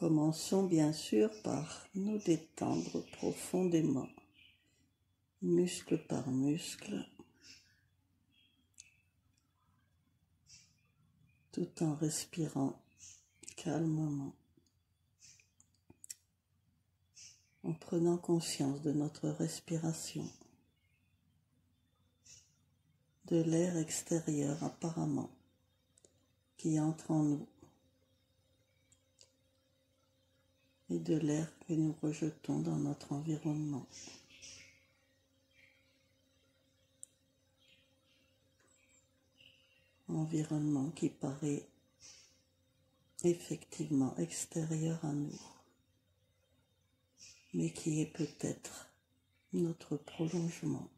Commençons bien sûr par nous détendre profondément, muscle par muscle, tout en respirant calmement, en prenant conscience de notre respiration, de l'air extérieur apparemment qui entre en nous et de l'air que nous rejetons dans notre environnement. Environnement qui paraît effectivement extérieur à nous, mais qui est peut-être notre prolongement.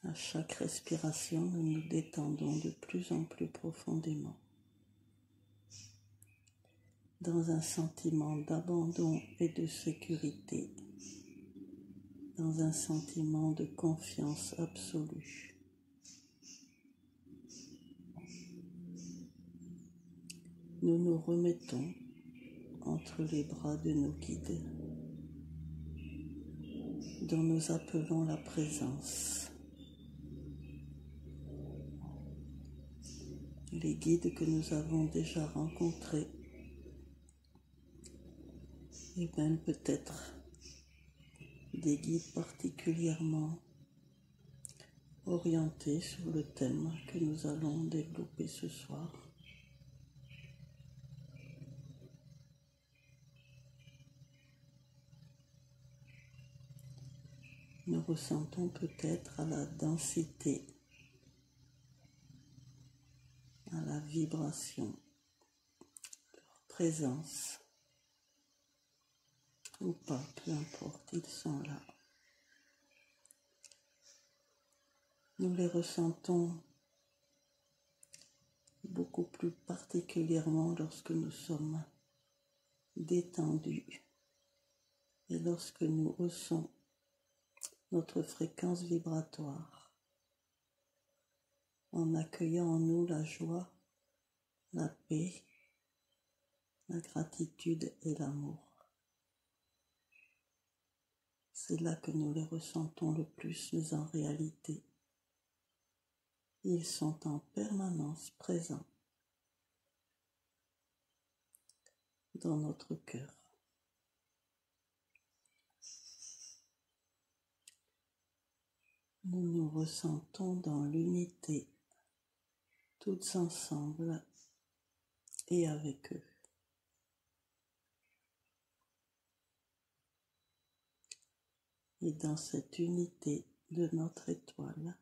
À chaque respiration, nous nous détendons de plus en plus profondément dans un sentiment d'abandon et de sécurité, dans un sentiment de confiance absolue. Nous nous remettons entre les bras de nos guides, dont nous appelons la présence. Les guides que nous avons déjà rencontrés, et même peut-être des guides particulièrement orientés sur le thème que nous allons développer ce soir. Nous ressentons peut-être à la densité, à la vibration, leur présence, ou pas, peu importe, ils sont là. Nous les ressentons beaucoup plus particulièrement lorsque nous sommes détendus et lorsque nous haussons notre fréquence vibratoire en accueillant en nous la joie, la paix, la gratitude et l'amour. C'est là que nous les ressentons le plus, mais en réalité, ils sont en permanence présents dans notre cœur. Nous nous ressentons dans l'unité, toutes ensemble et avec eux. Et dans cette unité de notre étoile,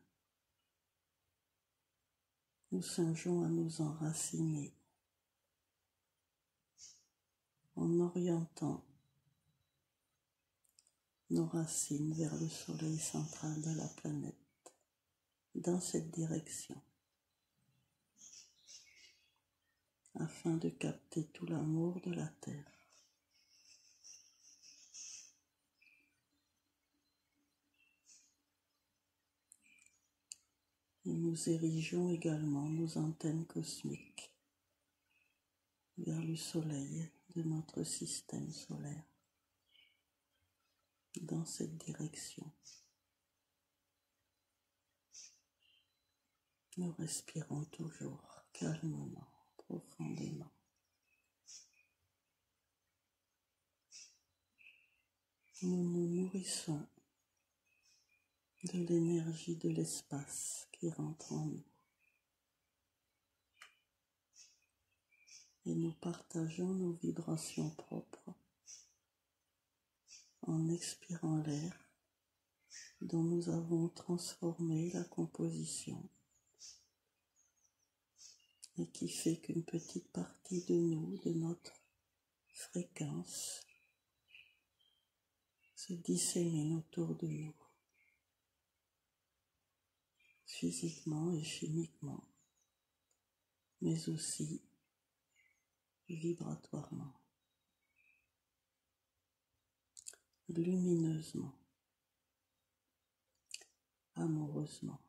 nous songeons à nous enraciner en orientant nos racines vers le soleil central de la planète, dans cette direction, afin de capter tout l'amour de la Terre. Et nous érigeons également nos antennes cosmiques vers le soleil de notre système solaire, dans cette direction. Nous respirons toujours calmement, profondément. Nous nous nourrissons de l'énergie de l'espace qui rentre en nous. Et nous partageons nos vibrations propres en expirant l'air dont nous avons transformé la composition et qui fait qu'une petite partie de nous, de notre fréquence, se dissémine autour de nous, physiquement et chimiquement, mais aussi vibratoirement, lumineusement, amoureusement.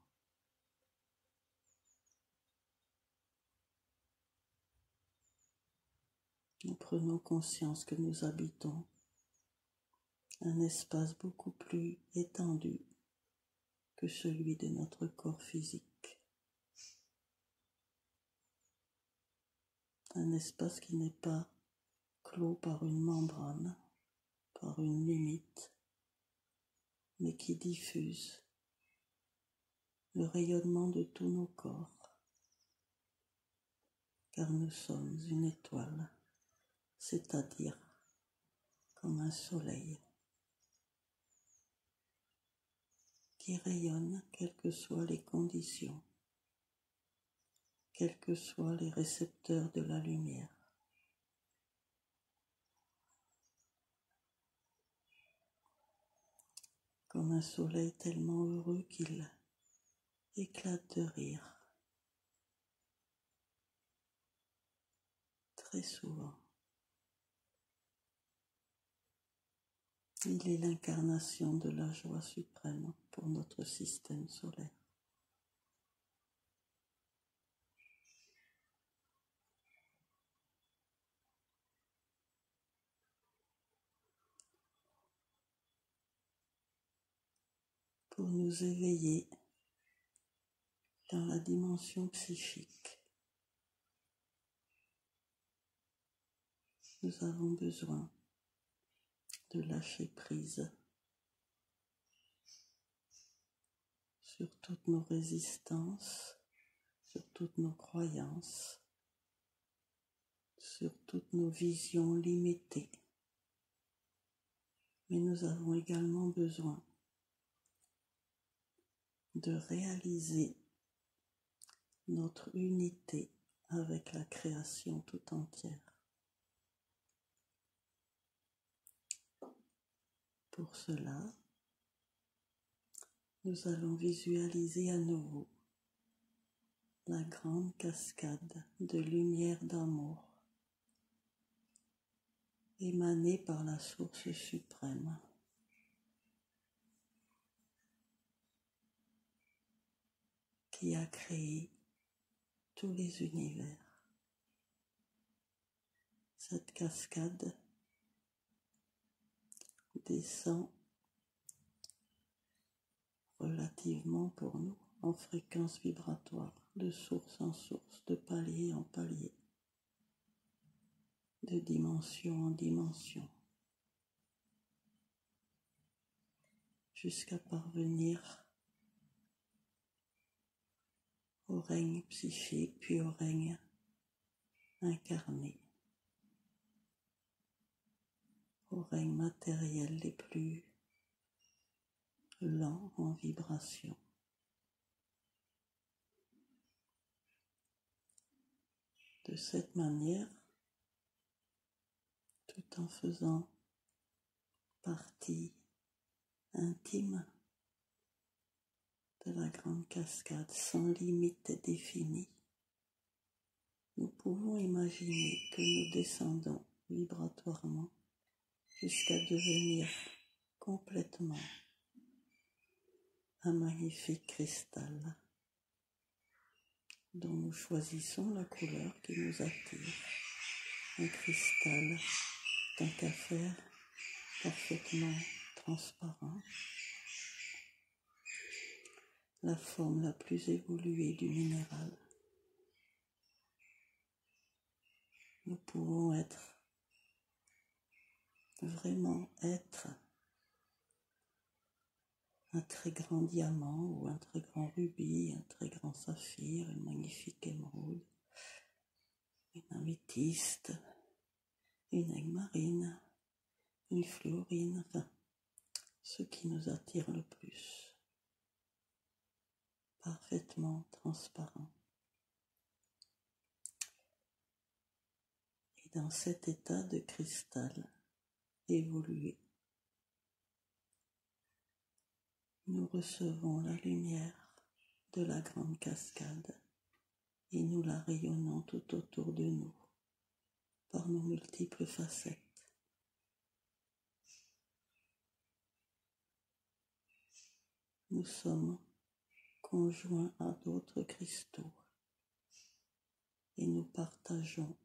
nous prenons conscience que nous habitons un espace beaucoup plus étendu que celui de notre corps physique. Un espace qui n'est pas clos par une membrane, par une limite, mais qui diffuse le rayonnement de tous nos corps, car nous sommes une étoile, c'est-à-dire comme un soleil qui rayonne quelles que soient les conditions, quels que soient les récepteurs de la lumière. Comme un soleil tellement heureux qu'il éclate de rire. Très souvent, il est l'incarnation de la joie suprême pour notre système solaire. Pour nous éveiller dans la dimension psychique, nous avons besoin de lâcher prise sur toutes nos résistances, sur toutes nos croyances, sur toutes nos visions limitées. Mais nous avons également besoin de réaliser notre unité avec la création tout entière. Pour cela, nous allons visualiser à nouveau la grande cascade de lumière d'amour émanée par la source suprême. Qui a créé tous les univers. Cette cascade descend relativement pour nous en fréquence vibratoire, de source en source, de palier en palier, de dimension en dimension, jusqu'à parvenir au règne psychique, puis au règne incarné, au règne matériel les plus lents en vibration. De cette manière, tout en faisant partie intime de la grande cascade sans limite définie, nous pouvons imaginer que nous descendons vibratoirement jusqu'à devenir complètement un magnifique cristal dont nous choisissons la couleur qui nous attire. Un cristal tant qu'à faire parfaitement transparent, la forme la plus évoluée du minéral. Nous pouvons vraiment être un très grand diamant ou un très grand rubis, un très grand saphir, une magnifique émeraude, une améthyste, une aigue-marine, une fluorine, enfin, ce qui nous attire le plus. Parfaitement transparent. Et dans cet état de cristal évolué, nous recevons la lumière de la grande cascade et nous la rayonnons tout autour de nous par nos multiples facettes. Nous sommes conjoints à d'autres cristaux et nous partageons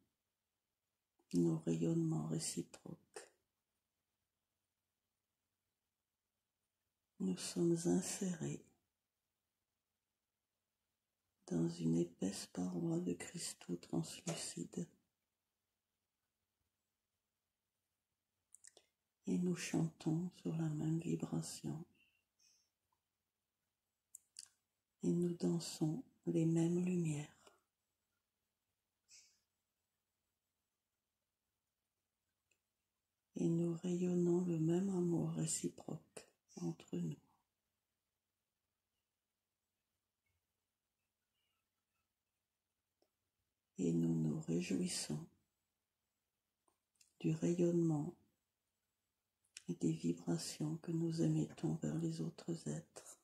nos rayonnements réciproques. Nous sommes insérés dans une épaisse paroi de cristaux translucides et nous chantons sur la même vibration et nous dansons les mêmes lumières. Et nous rayonnons le même amour réciproque entre nous. Et nous nous réjouissons du rayonnement et des vibrations que nous émettons vers les autres êtres.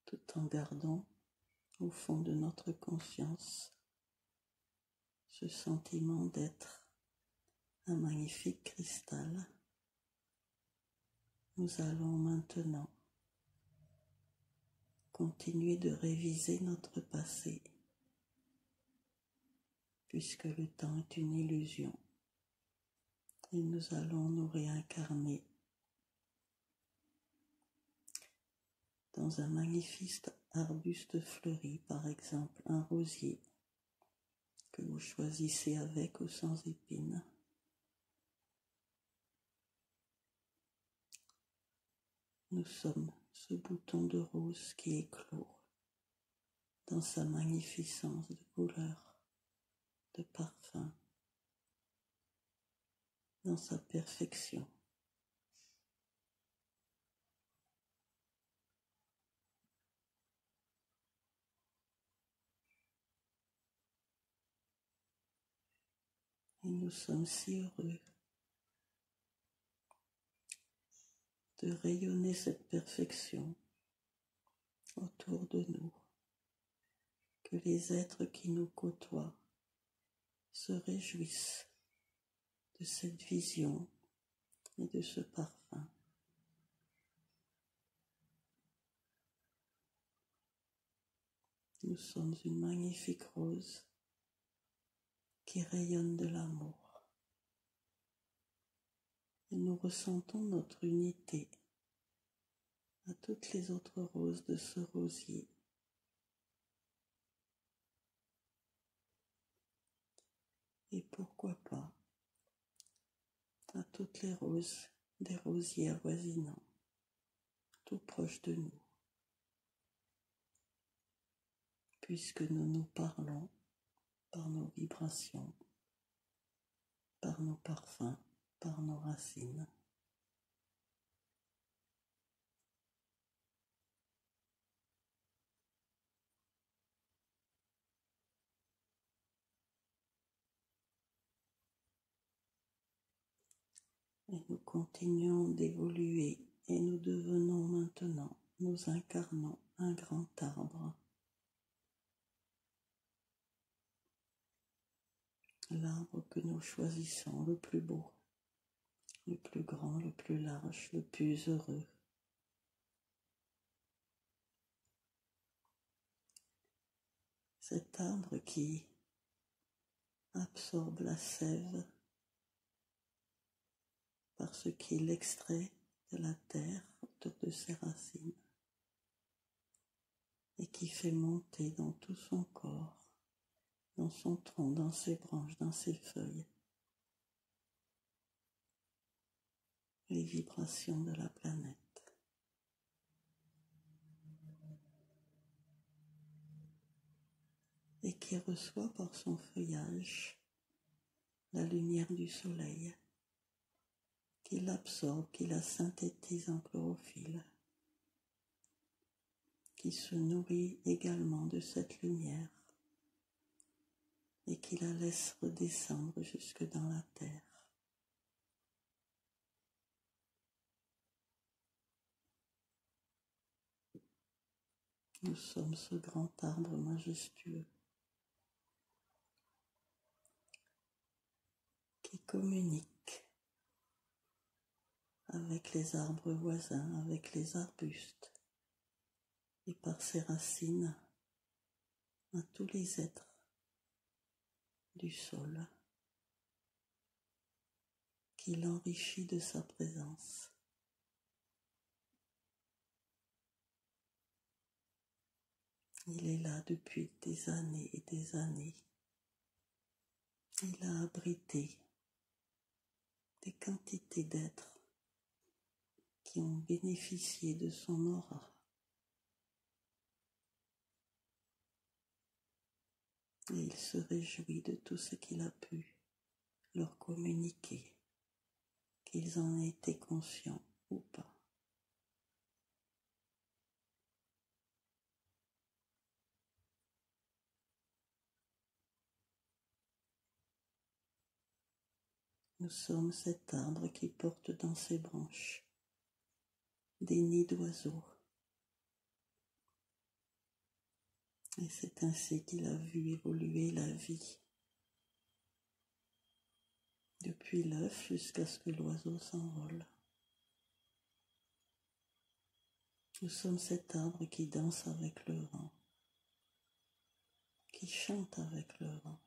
Tout en gardant au fond de notre conscience ce sentiment d'être un magnifique cristal, nous allons maintenant continuer de réviser notre passé, puisque le temps est une illusion, et nous allons nous réincarner dans un magnifique arbuste fleuri, par exemple un rosier, que vous choisissez avec ou sans épines. Nous sommes ce bouton de rose qui éclore dans sa magnificence de couleur, de parfum, dans sa perfection. Et nous sommes si heureux de rayonner cette perfection autour de nous, que les êtres qui nous côtoient se réjouissent de cette vision et de ce parfum. Nous sommes une magnifique rose qui rayonne de l'amour. Et nous ressentons notre unité à toutes les autres roses de ce rosier. Et pourquoi pas à toutes les roses des rosiers avoisinants, tout proche de nous, puisque nous nous parlons par nos vibrations, par nos parfums, par nos racines. Et nous continuons d'évoluer et nous devenons maintenant, nous incarnons un grand arbre. L'arbre que nous choisissons, le plus beau, le plus grand, le plus large, le plus heureux. Cet arbre qui absorbe la sève parce qu'il extrait de la terre autour de ses racines et qui fait monter dans tout son corps, dans son tronc, dans ses branches, dans ses feuilles, les vibrations de la planète. Et qui reçoit par son feuillage la lumière du soleil, qui l'absorbe, qui la synthétise en chlorophylle, qui se nourrit également de cette lumière et qui la laisse redescendre jusque dans la terre. Nous sommes ce grand arbre majestueux qui communique avec les arbres voisins, avec les arbustes, et par ses racines à tous les êtres du sol, qui l'enrichit de sa présence. Il est là depuis des années et des années. Il a abrité des quantités d'êtres qui ont bénéficié de son aura. Et il se réjouit de tout ce qu'il a pu leur communiquer, qu'ils en aient été conscients ou pas. Nous sommes cet arbre qui porte dans ses branches des nids d'oiseaux. Et c'est ainsi qu'il a vu évoluer la vie, depuis l'œuf jusqu'à ce que l'oiseau s'envole. Nous sommes cet arbre qui danse avec le vent, qui chante avec le vent.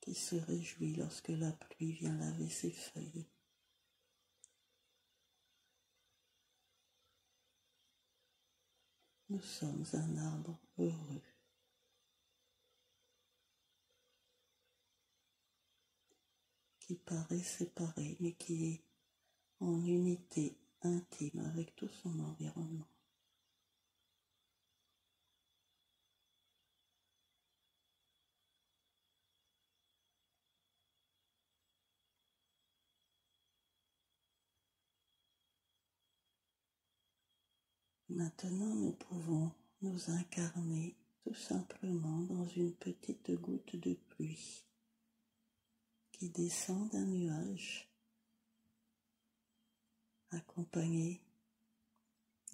Qui se réjouit lorsque la pluie vient laver ses feuilles. Nous sommes un arbre heureux, qui paraît séparé, mais qui est en unité intime avec tout son environnement. Maintenant, nous pouvons nous incarner tout simplement dans une petite goutte de pluie qui descend d'un nuage, accompagnée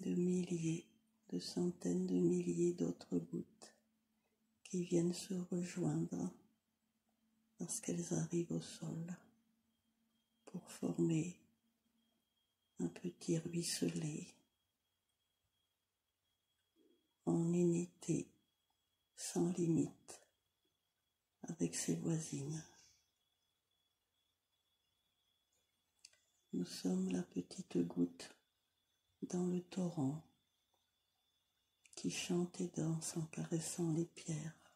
de milliers, de centaines de milliers d'autres gouttes qui viennent se rejoindre lorsqu'elles arrivent au sol pour former un petit ruisselet en unité sans limite avec ses voisines. Nous sommes la petite goutte dans le torrent qui chante et danse en caressant les pierres,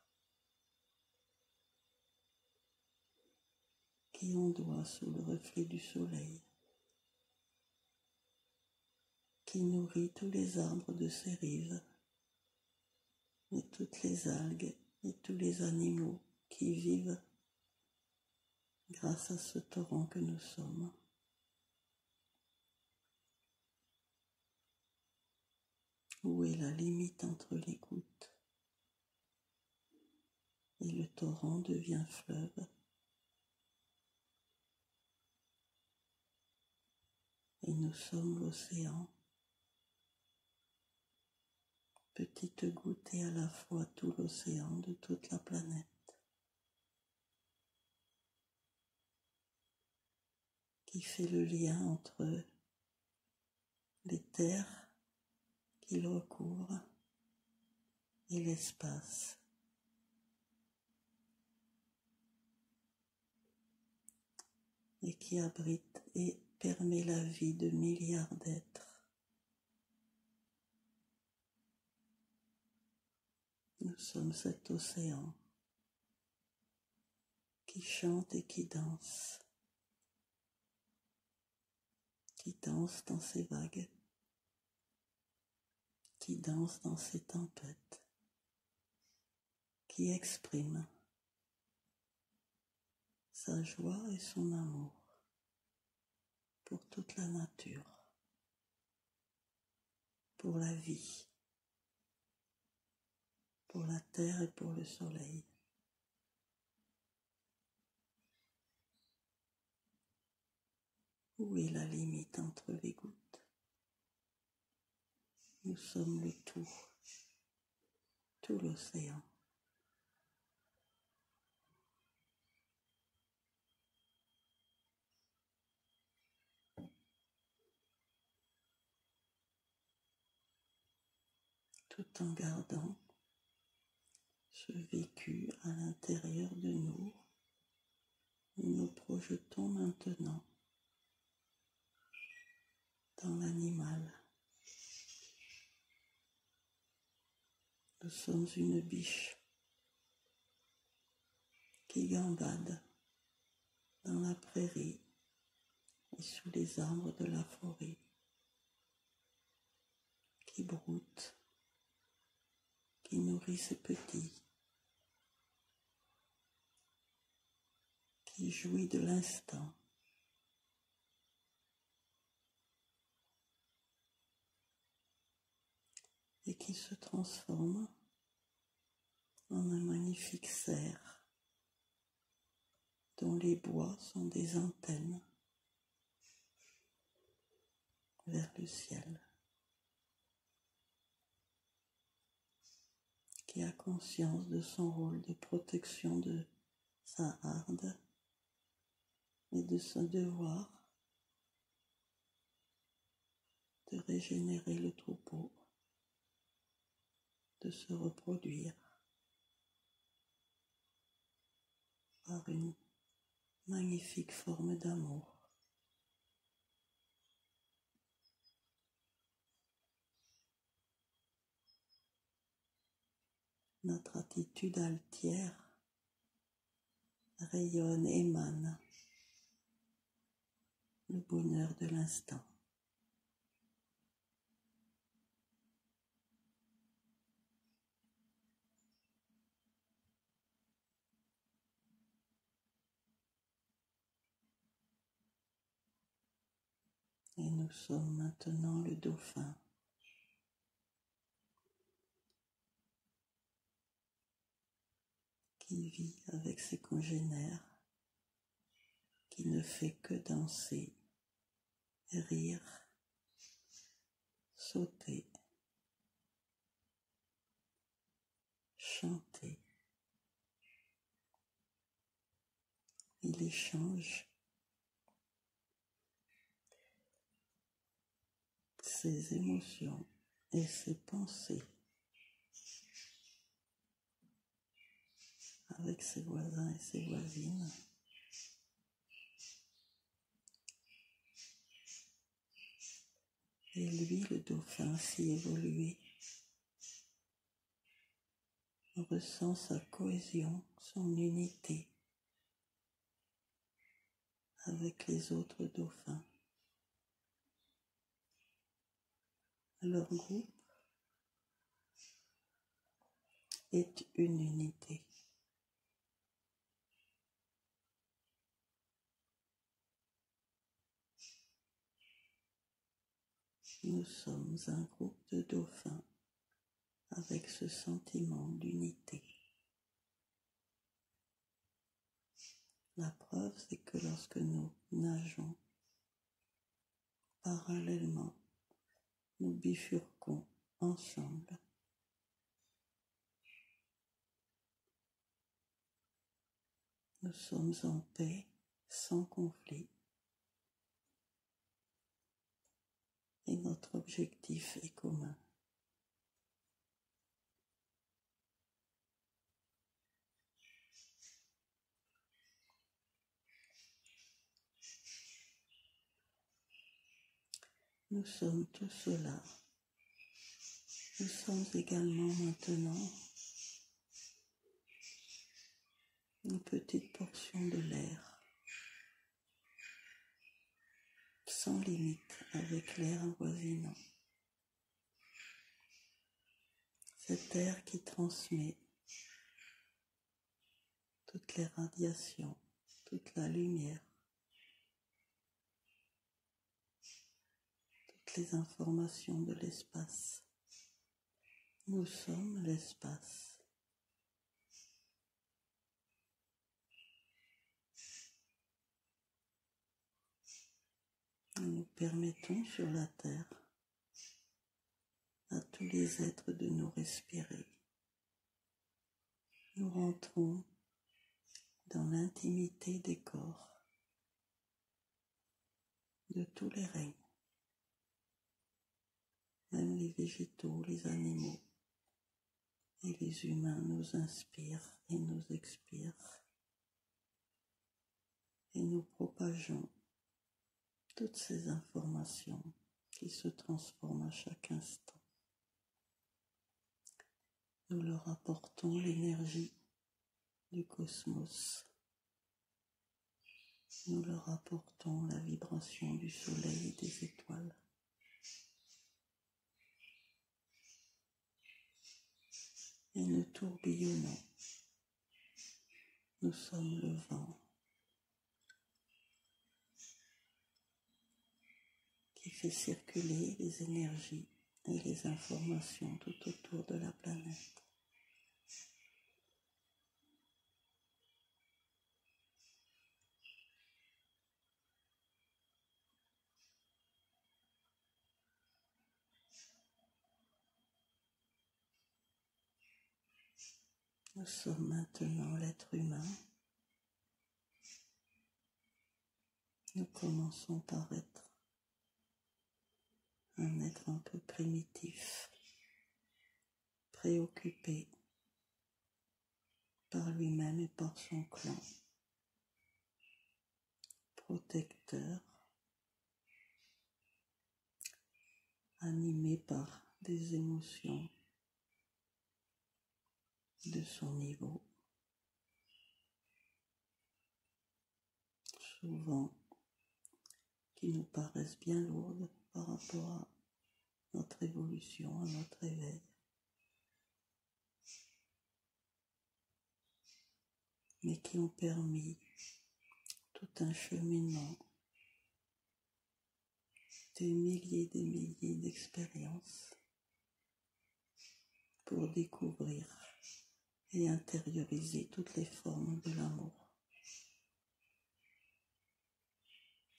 qui ondoie sous le reflet du soleil, qui nourrit tous les arbres de ses rives et toutes les algues et tous les animaux qui vivent grâce à ce torrent que nous sommes. Où est la limite entre les gouttes? Et le torrent devient fleuve. Et nous sommes l'océan, petite goutte et à la fois tout l'océan de toute la planète, qui fait le lien entre les terres qu'il recouvre et l'espace. Et qui abrite et permet la vie de milliards d'êtres. Nous sommes cet océan qui chante et qui danse dans ses vagues, qui danse dans ses tempêtes, qui exprime sa joie et son amour pour toute la nature, pour la vie, pour la terre et pour le soleil. Où est la limite entre les gouttes? Nous sommes le tout l'océan. Tout en gardant ce vécu à l'intérieur de nous nous projetons maintenant dans l'animal. Nous sommes une biche qui gambade dans la prairie et sous les arbres de la forêt, qui broute, qui nourrit ses petits, qui jouit de l'instant, et qui se transforme en un magnifique cerf dont les bois sont des antennes vers le ciel, qui a conscience de son rôle de protection de sa harde et de son devoir de régénérer le troupeau, de se reproduire par une magnifique forme d'amour. Notre attitude altière rayonne, émane le bonheur de l'instant. Et nous sommes maintenant le dauphin. Qui vit avec ses congénères, qui ne fait que danser, rire, sauter, chanter. Il échange ses émotions et ses pensées avec ses voisins et ses voisines. Et lui, le dauphin si évolué, ressent sa cohésion, son unité avec les autres dauphins. Leur groupe est une unité. Nous sommes un groupe de dauphins avec ce sentiment d'unité. La preuve, c'est que lorsque nous nageons parallèlement, nous bifurquons ensemble. Nous sommes en paix, sans conflit. Et notre objectif est commun. Nous sommes tout cela. Nous sommes également maintenant une petite portion de l'air, sans limite avec l'air avoisinant. Cet air qui transmet toutes les radiations, toute la lumière, toutes les informations de l'espace. Nous sommes l'espace. Nous permettons sur la terre à tous les êtres de nous respirer. Nous rentrons dans l'intimité des corps, de tous les règnes, même les végétaux, les animaux et les humains nous inspirent et nous expirent. Et nous propageons toutes ces informations qui se transforment à chaque instant. Nous leur apportons l'énergie du cosmos. Nous leur apportons la vibration du soleil et des étoiles. Et nous tourbillonnons. Nous sommes le vent qui fait circuler les énergies et les informations tout autour de la planète. Nous sommes maintenant l'être humain. Nous commençons par être un être un peu primitif, préoccupé par lui-même et par son clan, protecteur, animé par des émotions de son niveau, souvent qui nous paraissent bien lourdes par rapport à notre évolution, à notre éveil. Mais qui ont permis tout un cheminement, des milliers d'expériences pour découvrir et intérioriser toutes les formes de l'amour.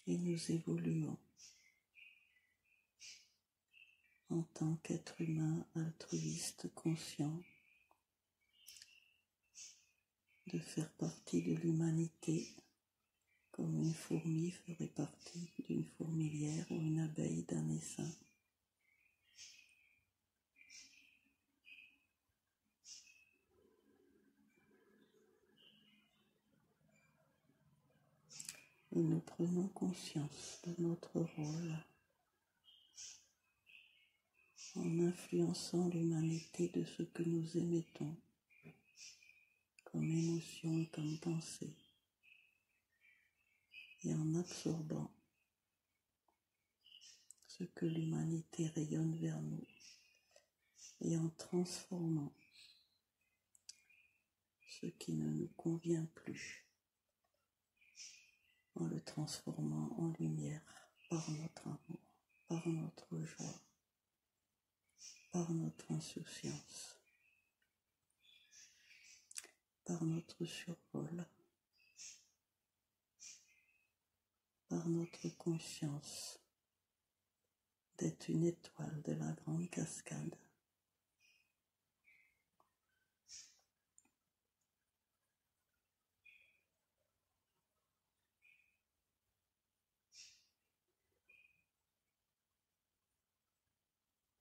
Et nous évoluons en tant qu'être humain altruiste conscient de faire partie de l'humanité comme une fourmi ferait partie d'une fourmilière ou une abeille d'un essaim. Et nous prenons conscience de notre rôle en influençant l'humanité de ce que nous émettons comme émotion et comme pensée, et en absorbant ce que l'humanité rayonne vers nous, et en transformant ce qui ne nous convient plus, en le transformant en lumière par notre amour, par notre joie, par notre insouciance, par notre survol, par notre conscience d'être une étoile de la grande cascade.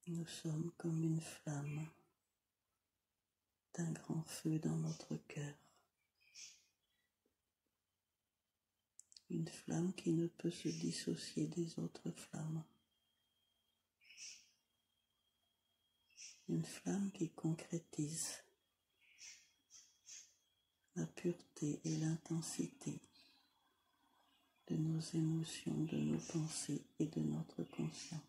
Nous sommes comme une flamme d'un grand feu dans notre cœur. Une flamme qui ne peut se dissocier des autres flammes. Une flamme qui concrétise la pureté et l'intensité de nos émotions, de nos pensées et de notre conscience.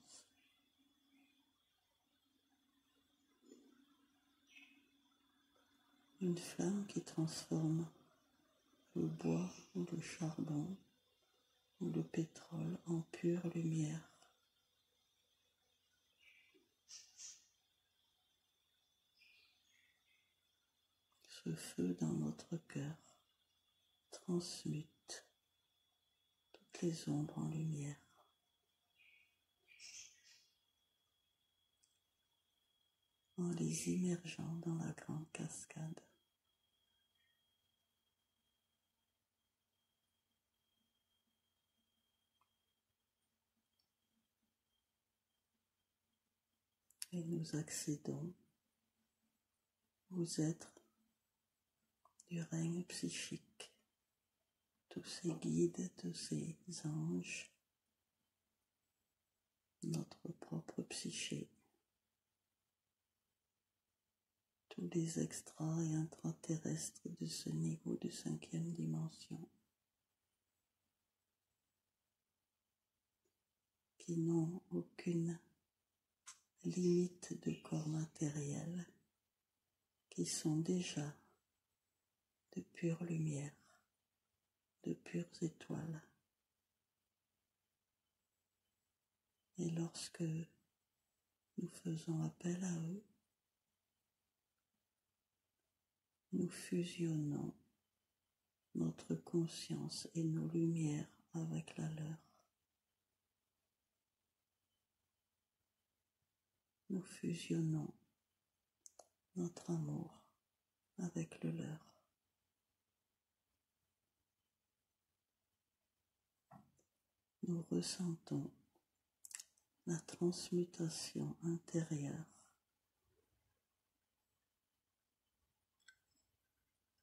Une flamme qui transforme le bois ou le charbon ou le pétrole en pure lumière. Ce feu dans notre cœur transmute toutes les ombres en lumière. en les immergeant dans la grande cascade. Et nous accédons aux êtres du règne psychique, tous ces guides, tous ces anges, notre propre psyché, tous les extra et intraterrestres de ce niveau de 5e dimension, qui n'ont aucune limite de corps matériel, qui sont déjà de pure lumière, de pures étoiles. Et lorsque nous faisons appel à eux, nous fusionnons notre conscience et nos lumières avec la leur. Nous fusionnons notre amour avec le leur. Nous ressentons la transmutation intérieure,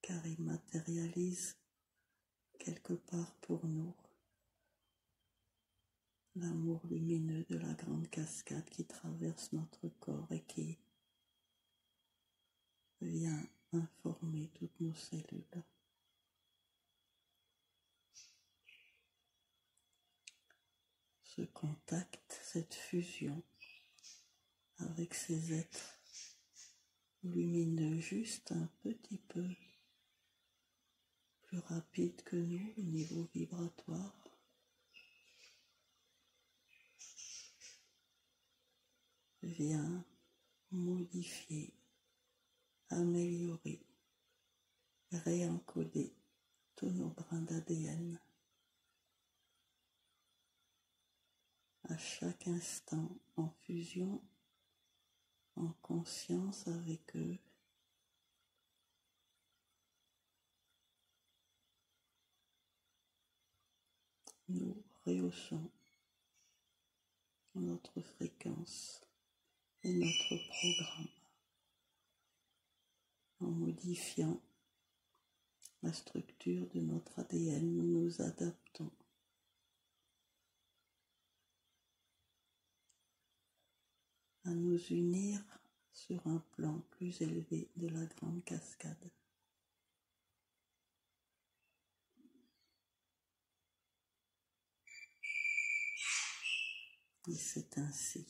car il matérialise quelque part pour nous l'amour lumineux de la grande cascade qui traverse notre corps et qui vient informer toutes nos cellules. Ce contact, cette fusion avec ces êtres lumineux, juste un petit peu plus rapide que nous au niveau vibratoire, vient modifier, améliorer, réencoder tous nos brins d'ADN. À chaque instant, en fusion, en conscience avec eux, nous rehaussons notre fréquence et notre programme en modifiant la structure de notre ADN. Nous nous adaptons à nous unir sur un plan plus élevé de la grande cascade. Et c'est ainsi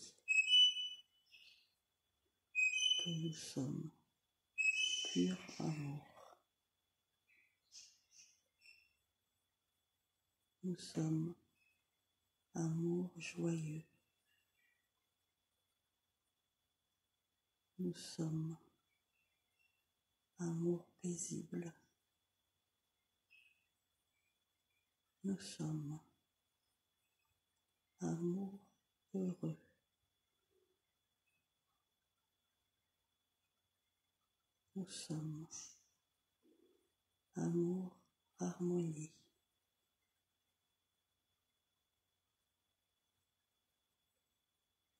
que nous sommes pur amour. Nous sommes amour joyeux. Nous sommes amour paisible. Nous sommes amour heureux. Nous sommes amour harmonie.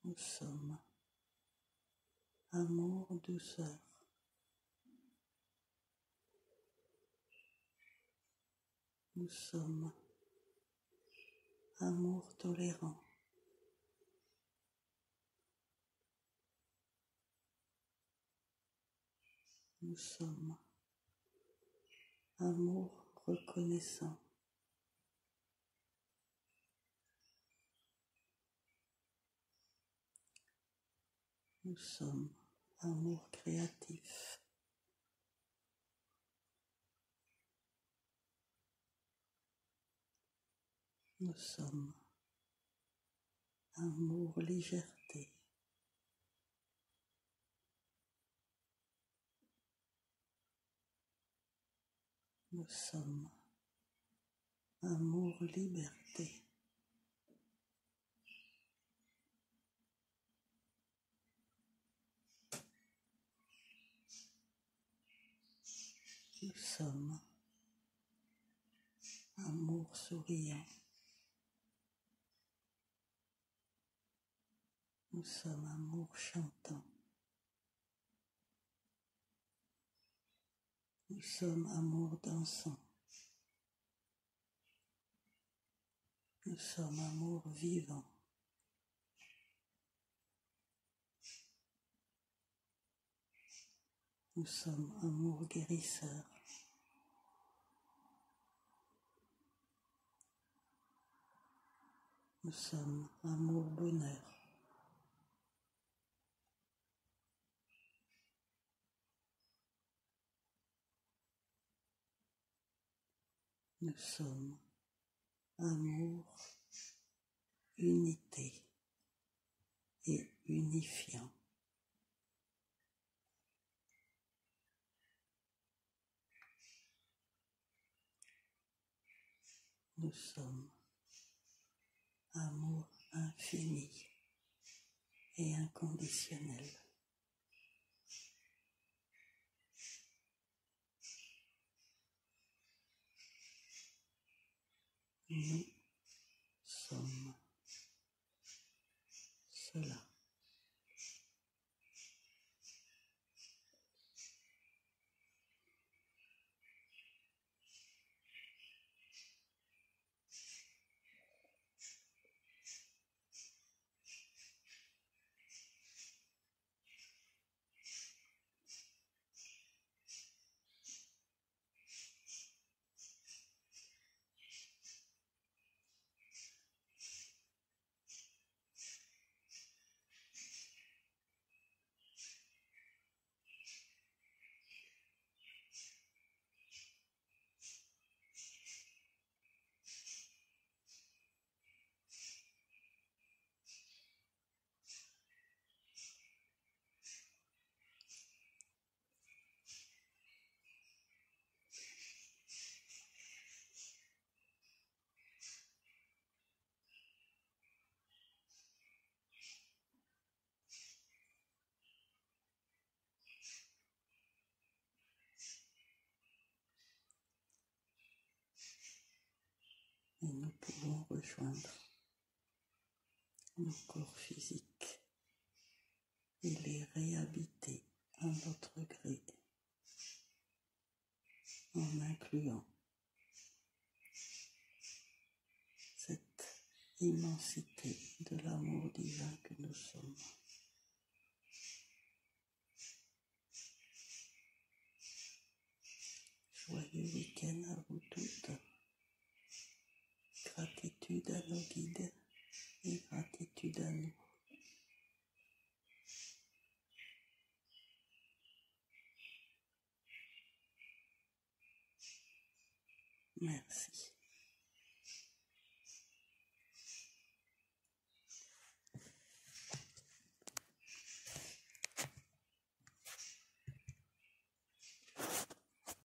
Nous sommes amour douceur. Nous sommes amour tolérant. Nous sommes amour reconnaissant. Nous sommes amour créatif. Nous sommes amour légèreté. Nous sommes amour liberté. Nous sommes amour souriant. Nous sommes amour chantant. Nous sommes amour dansant. Nous sommes amour vivant. Nous sommes amour guérisseur. Nous sommes amour bonheur. Nous sommes amour, unité et unifiant. Nous sommes amour infini et inconditionnel. Nous sommes cela. Et nous pouvons rejoindre nos corps physiques et les réhabiter à notre gré, en incluant cette immensité de l'amour divin que nous sommes. Joyeux week-end à vous toutes. Gratitude à nos guides et gratitude à nous. Merci.